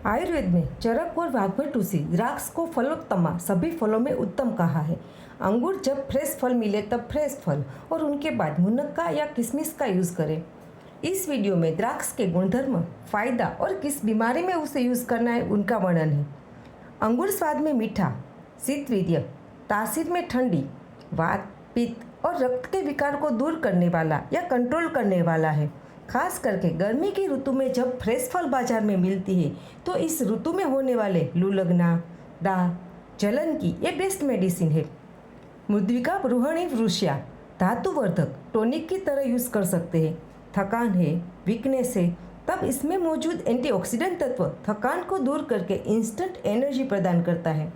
आयुर्वेद में चरक और वाघभटूसी द्राक्ष को फलोत्तमा सभी फलों में उत्तम कहा है। अंगूर जब फ्रेश फल मिले तब फ्रेश फल और उनके बाद मुनक्का या किशमिश का यूज़ करें। इस वीडियो में द्राक्ष के गुणधर्म, फायदा और किस बीमारी में उसे यूज़ करना है उनका वर्णन है। अंगूर स्वाद में मीठा, शीतवीर्य, तासीर में ठंडी, वात, पित्त और रक्त के विकार को दूर करने वाला या कंट्रोल करने वाला है। खास करके गर्मी की ऋतु में जब फ्रेश फल बाजार में मिलती है तो इस ऋतु में होने वाले लू लगना, दाह, जलन की ये बेस्ट मेडिसिन है। मृद्विका रोहिणी वृष्या धातुवर्धक टॉनिक की तरह यूज़ कर सकते हैं। थकान है, वीकनेस है, तब इसमें मौजूद एंटीऑक्सीडेंट तत्व थकान को दूर करके इंस्टेंट एनर्जी प्रदान करता है।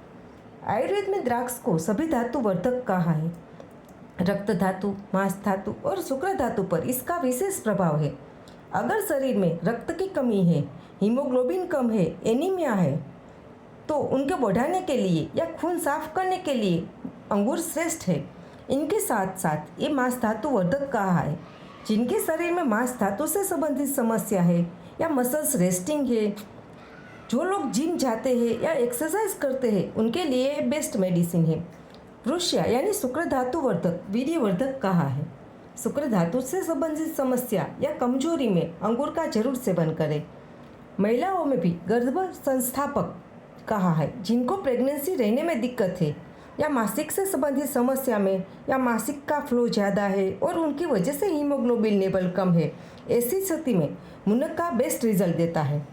आयुर्वेद में द्राक्ष को सभी धातुवर्धक कहा है। रक्त धातु, मांस धातु और शुक्र धातु पर इसका विशेष प्रभाव है। अगर शरीर में रक्त की कमी है, हीमोग्लोबिन कम है, एनीमिया है, तो उनके बढ़ाने के लिए या खून साफ करने के लिए अंगूर श्रेष्ठ है। इनके साथ साथ ये मांस धातु वर्धक कहा है। जिनके शरीर में मांस धातु से संबंधित समस्या है या मसल्स रेस्टिंग है, जो लोग जिम जाते हैं या एक्सरसाइज करते हैं, उनके लिए बेस्ट मेडिसिन है। वृष्या यानी शुक्र धातु वर्धक, वीर्यवर्धक कहा है। शुक्र धातु से संबंधित समस्या या कमजोरी में अंगूर का जरूर सेवन करें। महिलाओं में भी गर्भ संस्थापक कहा है। जिनको प्रेगनेंसी रहने में दिक्कत है या मासिक से संबंधित समस्या में या मासिक का फ्लो ज़्यादा है और उनकी वजह से हीमोग्लोबिन लेवल कम है, ऐसी स्थिति में मुनक्का बेस्ट रिजल्ट देता है।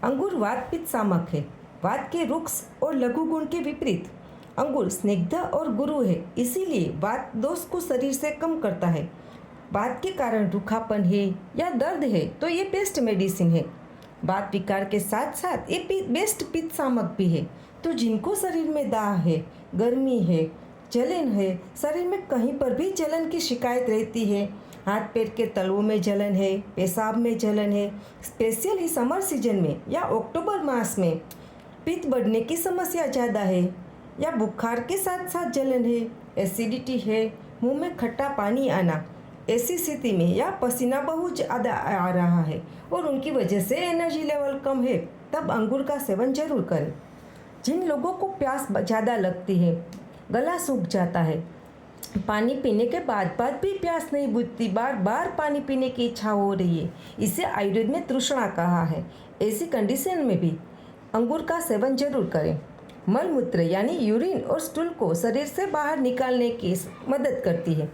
अंगूर वात पित्त सामक है। वात के रुक्ष और लघु गुण के विपरीत अंगूर स्निग्ध और गुरु है, इसीलिए वात दोष को शरीर से कम करता है। वात के कारण रूखापन है या दर्द है तो ये बेस्ट मेडिसिन है। वात विकार के साथ साथ ये बेस्ट पित्त सामक भी है। तो जिनको शरीर में दाह है, गर्मी है, जलन है, शरीर में कहीं पर भी जलन की शिकायत रहती है, हाथ पैर के तलवों में जलन है, पेशाब में जलन है, स्पेशली समर सीजन में या अक्टूबर मास में पित्त बढ़ने की समस्या ज़्यादा है या बुखार के साथ साथ जलन है, एसिडिटी है, मुंह में खट्टा पानी आना, ऐसी स्थिति में या पसीना बहुत ज़्यादा आ रहा है और उनकी वजह से एनर्जी लेवल कम है, तब अंगूर का सेवन जरूर करें। जिन लोगों को प्यास ज़्यादा लगती है, गला सूख जाता है, पानी पीने के बाद भी प्यास नहीं बुझती, बार बार पानी पीने की इच्छा हो रही है, इसे आयुर्वेद में तृष्णा कहा है, ऐसी कंडीशन में भी अंगूर का सेवन जरूर करें। मलमूत्र यानी यूरिन और स्टूल को शरीर से बाहर निकालने की मदद करती है।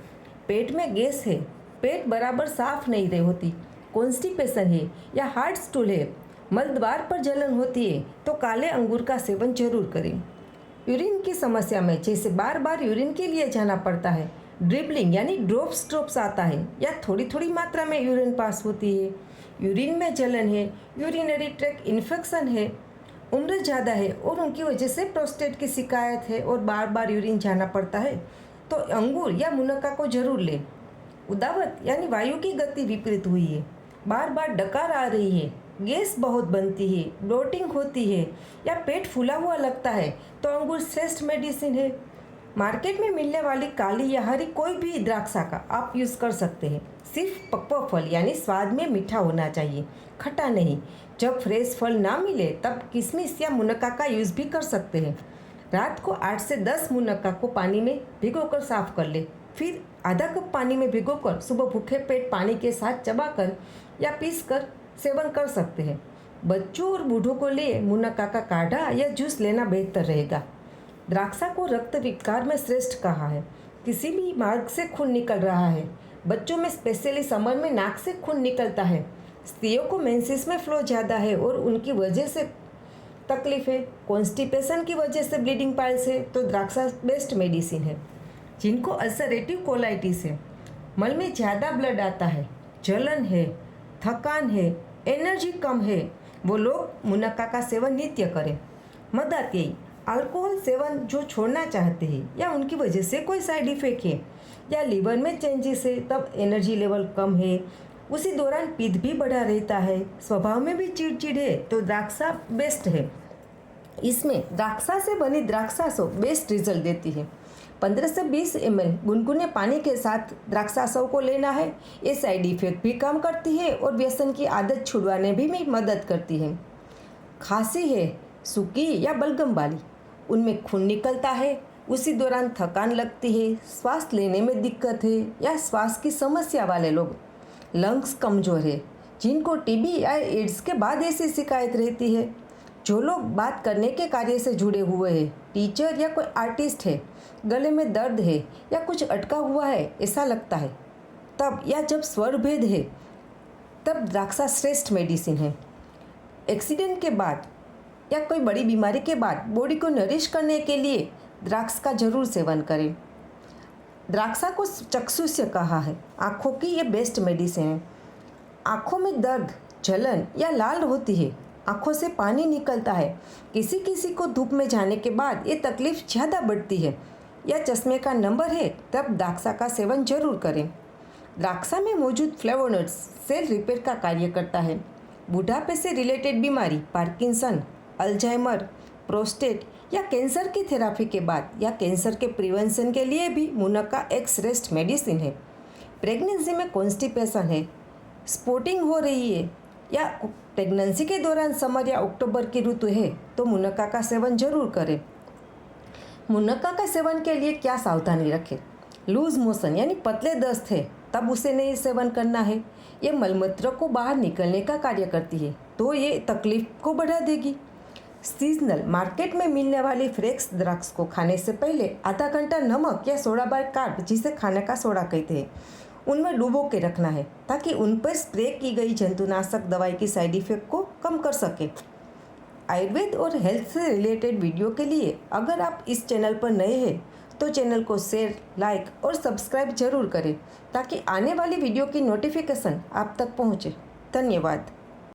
पेट में गैस है, पेट बराबर साफ नहीं रही होती, कॉन्स्टिपेशन है या हार्ड स्टूल है, मल द्वार पर जलन होती है, तो काले अंगूर का सेवन जरूर करें। यूरिन की समस्या में जैसे बार बार यूरिन के लिए जाना पड़ता है, ड्रिबलिंग यानी ड्रॉप्स आता है या थोड़ी थोड़ी मात्रा में यूरिन पास होती है, यूरिन में जलन है, यूरिनरी ट्रैक्ट इन्फेक्शन है, उम्र ज़्यादा है और उनकी वजह से प्रोस्टेट की शिकायत है और बार बार यूरिन जाना पड़ता है, तो अंगूर या मुनक्का को जरूर लें। उदावत यानी वायु की गति विपरीत हुई है, बार बार डकार आ रही है, गैस बहुत बनती है, ब्लोटिंग होती है या पेट फूला हुआ लगता है, तो अंगूर श्रेष्ठ मेडिसिन है। मार्केट में मिलने वाली काली या हरी कोई भी द्राक्षा का आप यूज़ कर सकते हैं। सिर्फ पक्वा फल यानी स्वाद में मीठा होना चाहिए, खट्टा नहीं। जब फ्रेश फल ना मिले तब किशमिश या मुनक्का का यूज़ भी कर सकते हैं। रात को 8 से 10 मुनक्का को पानी में भिगोकर साफ कर ले, फिर आधा कप पानी में भिगोकर सुबह भूखे पेट पानी के साथ चबाकर या पीसकर सेवन कर सकते हैं। बच्चों और बूढ़ों को लिए मुनक्का का काढ़ा या जूस लेना बेहतर रहेगा। द्राक्षा को रक्त विकार में श्रेष्ठ कहा है। किसी भी मार्ग से खून निकल रहा है, बच्चों में स्पेशली समर में नाक से खून निकलता है, स्त्रियों को मेंसेस में फ्लो ज़्यादा है और उनकी वजह से तकलीफ है, कॉन्स्टिपेशन की वजह से ब्लीडिंग पाइल्स है, तो द्राक्षा बेस्ट मेडिसिन है। जिनको अल्सरेटिव कोलाइटिस है, मल में ज़्यादा ब्लड आता है, जलन है, थकान है, एनर्जी कम है, वो लोग मुनक्का का सेवन नित्य करें। मदात्ययी अल्कोहल सेवन जो छोड़ना चाहते हैं या उनकी वजह से कोई साइड इफेक्ट है या लीवर में चेंजेस है, तब एनर्जी लेवल कम है, उसी दौरान पित्त भी बढ़ा रहता है, स्वभाव में भी चिड़चिड़ है, तो द्राक्षा बेस्ट है। इसमें द्राक्षा से बनी द्राक्षासव बेस्ट रिजल्ट देती है। 15 से 20 ml गुनगुने पानी के साथ द्राक्षासव को लेना है। ये साइड इफेक्ट भी कम करती है और व्यसन की आदत छुड़वाने भी में मदद करती है। खांसी है, सूखी या बलगम वाली, उनमें खून निकलता है, उसी दौरान थकान लगती है, श्वास लेने में दिक्कत है या श्वास की समस्या वाले लोग, लंग्स कमज़ोर है, जिनको टीबी या एड्स के बाद ऐसी शिकायत रहती है, जो लोग बात करने के कार्य से जुड़े हुए हैं, टीचर या कोई आर्टिस्ट है, गले में दर्द है या कुछ अटका हुआ है ऐसा लगता है, तब या जब स्वर भेद है तब द्राक्षा श्रेष्ठ मेडिसिन है। एक्सीडेंट के बाद या कोई बड़ी बीमारी के बाद बॉडी को नरिश करने के लिए द्राक्ष का जरूर सेवन करें। द्राक्षा को चक्षुष्य कहा है, आँखों की ये बेस्ट मेडिसिन है। आँखों में दर्द, जलन या लाल होती है, आँखों से पानी निकलता है, किसी किसी को धूप में जाने के बाद ये तकलीफ ज़्यादा बढ़ती है या चश्मे का नंबर है, तब द्राक्षा का सेवन जरूर करें। द्राक्षा में मौजूद फ्लेवोनोइड्स सेल रिपेयर का कार्य करता है। बुढ़ापे से रिलेटेड बीमारी, पार्किंसन, अल्जाइमर, प्रोस्टेट या कैंसर की थेरापी के बाद या कैंसर के प्रिवेंशन के लिए भी मुनक्का एक श्रेष्ठ मेडिसिन है। प्रेगनेंसी में कॉन्स्टिपेशन है, स्पॉटिंग हो रही है या प्रेगनेंसी के दौरान समर या अक्टूबर की ऋतु है तो मुनक्का का सेवन जरूर करें। मुनक्का का सेवन के लिए क्या सावधानी रखें? लूज मोशन यानी पतले दस्त है तब उसे नहीं सेवन करना है। ये मलमूत्र को बाहर निकलने का कार्य करती है तो ये तकलीफ को बढ़ा देगी। सीजनल मार्केट में मिलने वाली फ्रेश द्राक्ष को खाने से पहले आधा घंटा नमक या सोडा बार कार्ड, जिसे खाने का सोडा कहते हैं, उनमें डुबो के रखना है ताकि उन पर स्प्रे की गई जंतुनाशक दवाई की साइड इफेक्ट को कम कर सके। आयुर्वेद और हेल्थ से रिलेटेड वीडियो के लिए अगर आप इस चैनल पर नए हैं तो चैनल को शेयर, लाइक और सब्सक्राइब जरूर करें ताकि आने वाली वीडियो की नोटिफिकेशन आप तक पहुँचे। धन्यवाद।